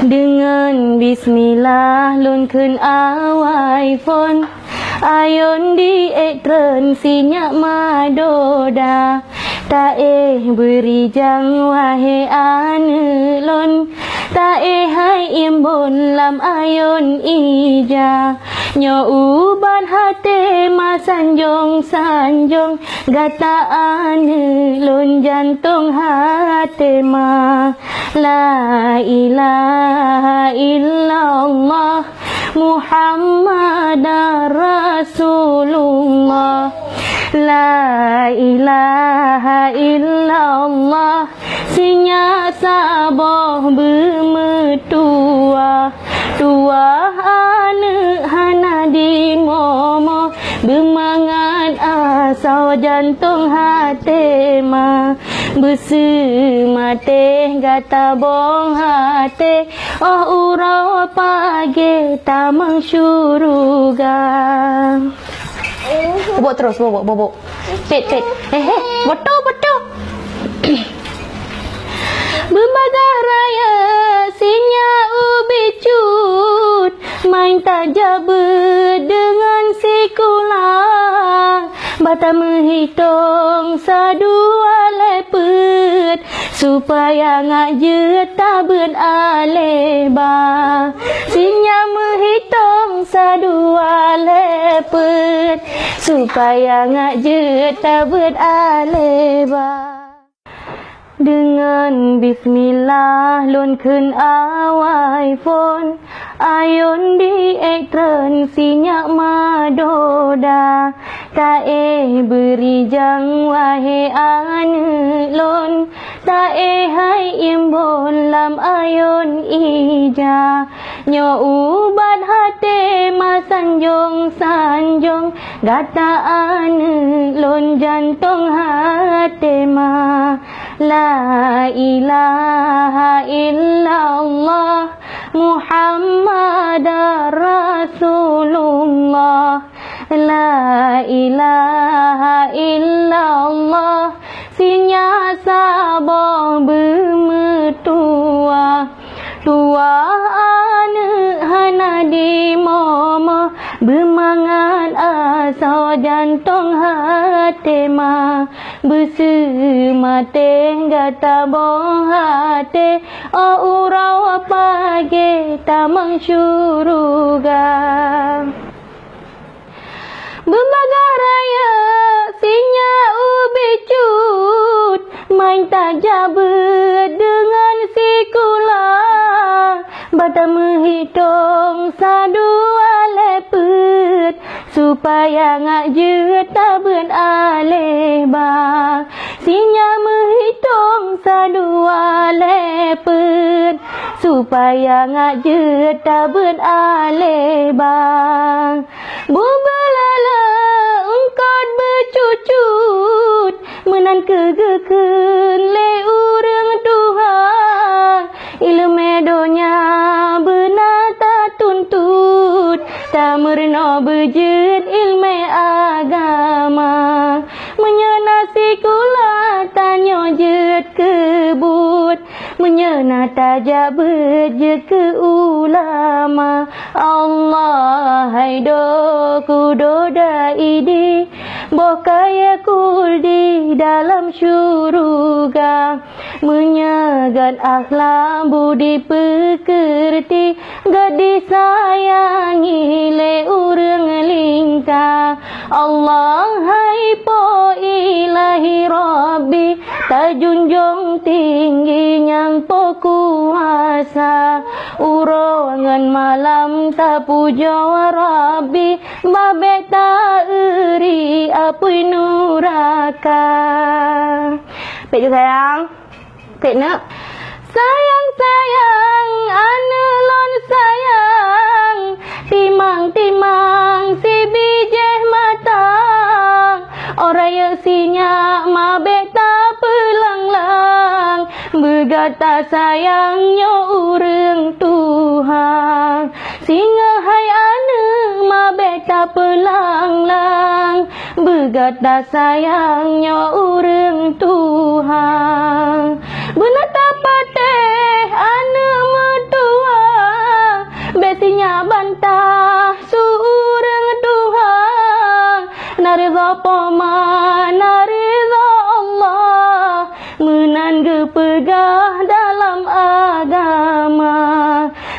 Dengan bismillah lun kun awai phone ayon di etren sinyak madoda ta beri jang wahe ane lon ta hai imbon lam ayon ija nyo uban hate masanjong sanjong gata ane lon jantung hate ma la ilaha illallah Muhammadar Rasulullah la ilaha illallah sinya saboh bermetua tua ane hana di momo bermangat asal jantung hati ma besu mate gata bong hati oh urau pagi tamang syuruga. Bobok terus, bobok. Pet. Betul. Berbagai raya sinya ubi cut main tak jabe dengan sikulang bata menghitung sadua lepet supaya ngajut tabun aleba sinya menghitung sadua lepet supaya ngajut tabun aleba. Dengan bismillah lun kun awai phone ayon di etren sinyak madoda ta beri jang wahe ane lon ta hai imbon lam ayon ija nyo ubat hate masanjong sanjong gata ane lon jantung hate ma la ilaha illallah Muhammadar Rasulullah la ilaha illallah sinya saboh bermetua tua ane hana di momo bermangat asal jantung hati ma besu mate gata bong hati oh urau pagi tamang syuruga. Berbagai raya sinya ubi cut main tak jabet dengan sikulang bata menghitung sadua lepet supaya ngajut tabun aleba sinya menghitung sadua lepet supaya ngajut tabun aleba bubelala engkau bercucut menan kegeken le urang Tuhan ilmu donya benar tak tuntut tak merno bejut ilmu agama menyenasi kula tanyo jet kebut menyena tajak berjet ke ulama Allah haido kudoda idi bokaya kuldi dalam syuruga menyagat akhlak budi pekerti gak disayangi le urang lingkah Allah hai po ilahi rabbi tajunjung tinggi yang po kuasa urongan malam tak puja rabbi babe tak eri apa nuraka. Pek je sayang. Pek nak. Sayang ane lon sayang timang si bijih matang oraya sinya mabe tak pelanglang bergata sayangnya urang Tuhan singa hai ane mabe tak pelanglang bergata sayangnya urang Tuhan benar tak pada nan gepegah dalam agama.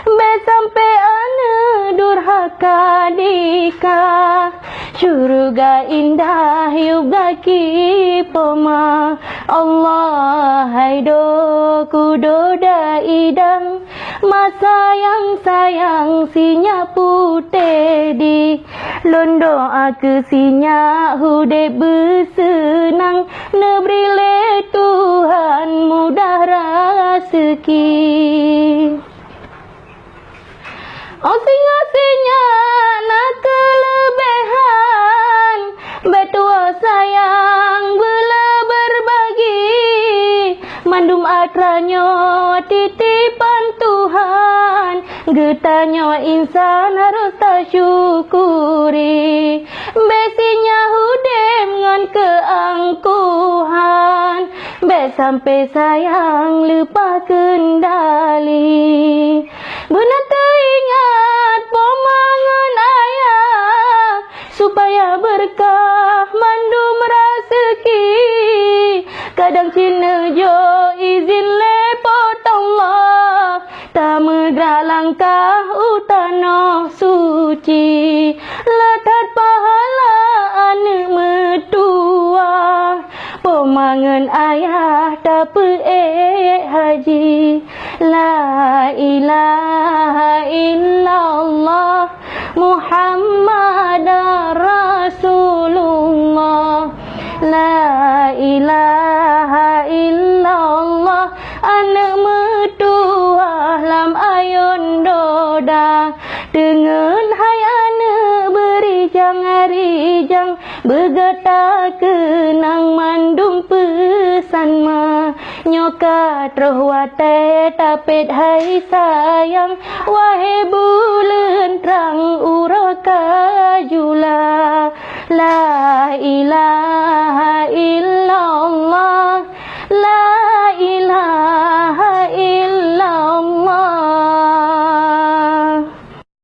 Be sampai ane durhaka dikah, syurga indah juga kipoma. Allah haido kudoda idang, masa yang sayang sinya putih di londo aku sinya hude bersenang, nebrile Tuhan mudah rezeki. Oh singa-sinya nak kelebihan, betua sayang bela berbagi, mandum akranyo titipan Tuhan, getanyo insan harus tak syukuri. Besinya hudem ngan keangkuhan, be sampai sayang lupa kendali. Benar teringat pomangan ayah, supaya berkah mandum rezeki. Kadang cina jo izin lepot Allah, tak megerak langkah utano suci. Letak pahala anak mertua, pomangan ayah tak haji. La ilaha illallah Muhammad Rasulullah. La ilaha illallah anak mertua lam ayun doda. Dengan hai anak berijang arijang, bergetar kenang mandum pesan ma. Nyokat roh wate tapet hai sayang, wahai bulan terang uraka jula. La ilaha illallah, la